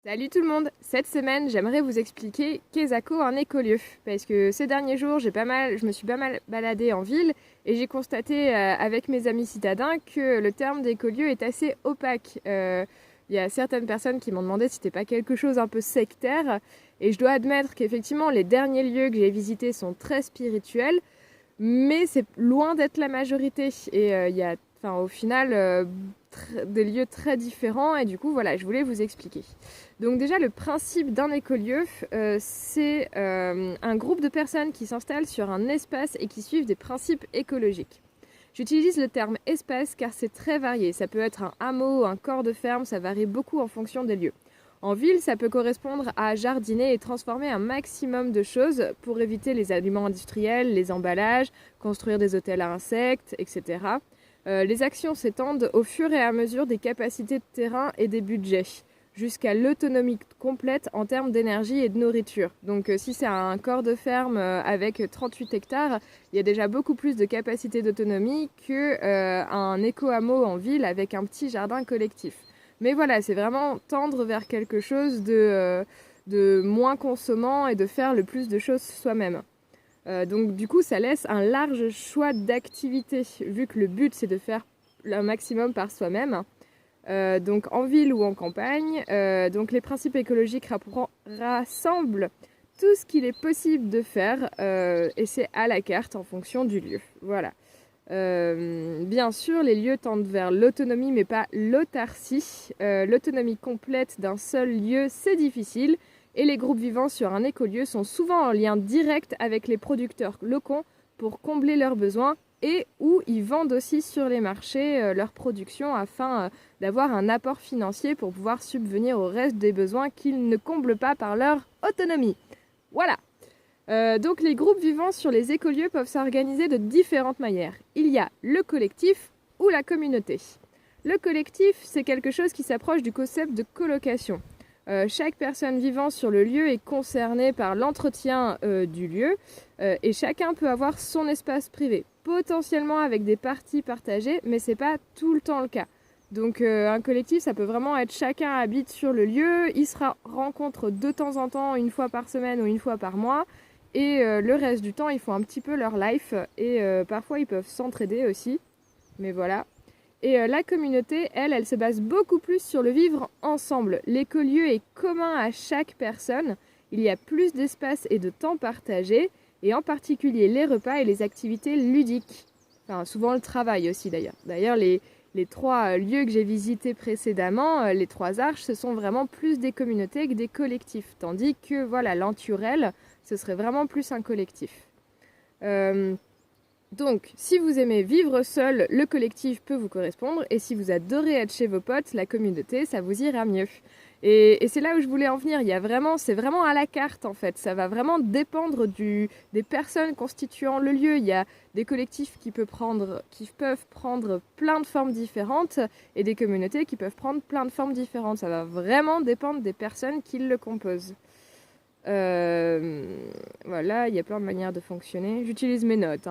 Salut tout le monde! Cette semaine, j'aimerais vous expliquer qu'est un écolieu. Parce que ces derniers jours, je me suis pas mal baladée en ville et j'ai constaté avec mes amis citadins que le terme d'écolieu est assez opaque. Il y a certaines personnes qui m'ont demandé si c'était pas quelque chose un peu sectaire. Et je dois admettre qu'effectivement, les derniers lieux que j'ai visités sont très spirituels, mais c'est loin d'être la majorité. Et il y a, au final, des lieux très différents. Et du coup, voilà, je voulais vous expliquer. Donc déjà, le principe d'un écolieu, c'est un groupe de personnes qui s'installent sur un espace et qui suivent des principes écologiques. J'utilise le terme espace car c'est très varié. Ça peut être un hameau, un corps de ferme, ça varie beaucoup en fonction des lieux. En ville, ça peut correspondre à jardiner et transformer un maximum de choses pour éviter les aliments industriels, les emballages, construire des hôtels à insectes, etc. Les actions s'étendent au fur et à mesure des capacités de terrain et des budgets, jusqu'à l'autonomie complète en termes d'énergie et de nourriture. Donc si c'est un corps de ferme avec 38 hectares, il y a déjà beaucoup plus de capacité d'autonomie qu'un éco-hameau en ville avec un petit jardin collectif. Mais voilà, c'est vraiment tendre vers quelque chose de moins consommant et de faire le plus de choses soi-même. Donc du coup, ça laisse un large choix d'activités, vu que le but c'est de faire un maximum par soi-même. Donc en ville ou en campagne. Donc les principes écologiques rassemblent tout ce qu'il est possible de faire et c'est à la carte en fonction du lieu. Voilà. Bien sûr, les lieux tendent vers l'autonomie mais pas l'autarcie. L'autonomie complète d'un seul lieu, c'est difficile. Et les groupes vivant sur un écolieu sont souvent en lien direct avec les producteurs locaux pour combler leurs besoins et où ils vendent aussi sur les marchés leur production afin d'avoir un apport financier pour pouvoir subvenir au reste des besoins qu'ils ne comblent pas par leur autonomie. Voilà. Donc les groupes vivant sur les écolieux peuvent s'organiser de différentes manières. Il y a le collectif ou la communauté. Le collectif, c'est quelque chose qui s'approche du concept de colocation. Chaque personne vivant sur le lieu est concernée par l'entretien du lieu et chacun peut avoir son espace privé, potentiellement avec des parties partagées, mais c'est pas tout le temps le cas. Donc un collectif, ça peut vraiment être chacun habite sur le lieu, ils se rencontrent de temps en temps, une fois par semaine ou une fois par mois, et le reste du temps, ils font un petit peu leur life, et parfois ils peuvent s'entraider aussi, mais voilà. Et la communauté, elle se base beaucoup plus sur le vivre ensemble. L'écolieu est commun à chaque personne, il y a plus d'espace et de temps partagé, et en particulier les repas et les activités ludiques. Enfin, souvent le travail aussi d'ailleurs. D'ailleurs, les trois lieux que j'ai visités précédemment, les trois arches, ce sont vraiment plus des communautés que des collectifs. Tandis que voilà, l'Anturel, ce serait vraiment plus un collectif. Donc, si vous aimez vivre seul, le collectif peut vous correspondre. Et si vous adorez être chez vos potes, la communauté, ça vous ira mieux. Et c'est là où je voulais en venir. C'est vraiment à la carte en fait. Ça va vraiment dépendre des personnes constituant le lieu. Il y a des collectifs qui peuvent prendre plein de formes différentes et des communautés qui peuvent prendre plein de formes différentes. Ça va vraiment dépendre des personnes qui le composent. Voilà, il y a plein de manières de fonctionner. J'utilise mes notes.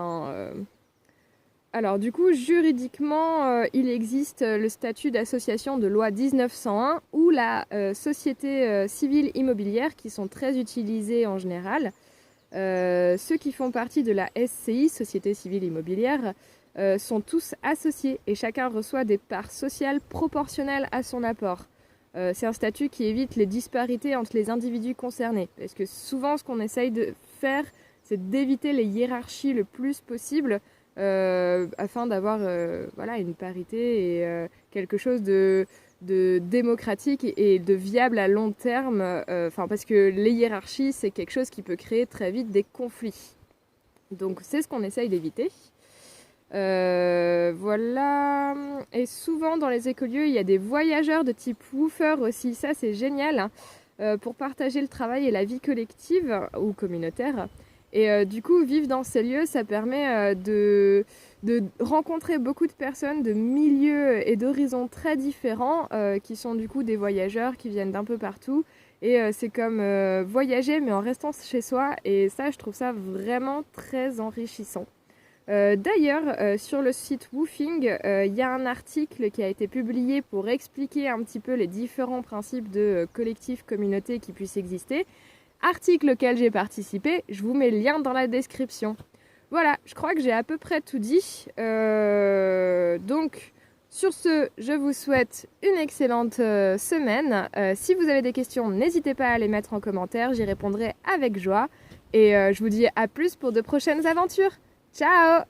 Alors du coup, juridiquement, il existe le statut d'association de loi 1901 ou la société civile immobilière qui sont très utilisés en général. Ceux qui font partie de la SCI, Société civile immobilière, sont tous associés et chacun reçoit des parts sociales proportionnelles à son apport. C'est un statut qui évite les disparités entre les individus concernés. Parce que souvent, ce qu'on essaye de faire, c'est d'éviter les hiérarchies le plus possible afin d'avoir une parité et quelque chose de démocratique et de viable à long terme. Parce que les hiérarchies, c'est quelque chose qui peut créer très vite des conflits. Donc, c'est ce qu'on essaye d'éviter. Voilà. Et souvent dans les écolieux, il y a des voyageurs de type woofer aussi. Ça, c'est génial pour partager le travail et la vie collective ou communautaire. Et du coup, vivre dans ces lieux, ça permet de rencontrer beaucoup de personnes de milieux et d'horizons très différents qui sont du coup des voyageurs qui viennent d'un peu partout. Et c'est comme voyager mais en restant chez soi. Et ça, je trouve ça vraiment très enrichissant. D'ailleurs, sur le site Woofing, il y a un article qui a été publié pour expliquer un petit peu les différents principes de collectif communauté qui puissent exister. Article auquel j'ai participé, je vous mets le lien dans la description. Voilà, je crois que j'ai à peu près tout dit. Donc, sur ce, je vous souhaite une excellente semaine. Si vous avez des questions, n'hésitez pas à les mettre en commentaire, j'y répondrai avec joie. Et je vous dis à plus pour de prochaines aventures. Ciao!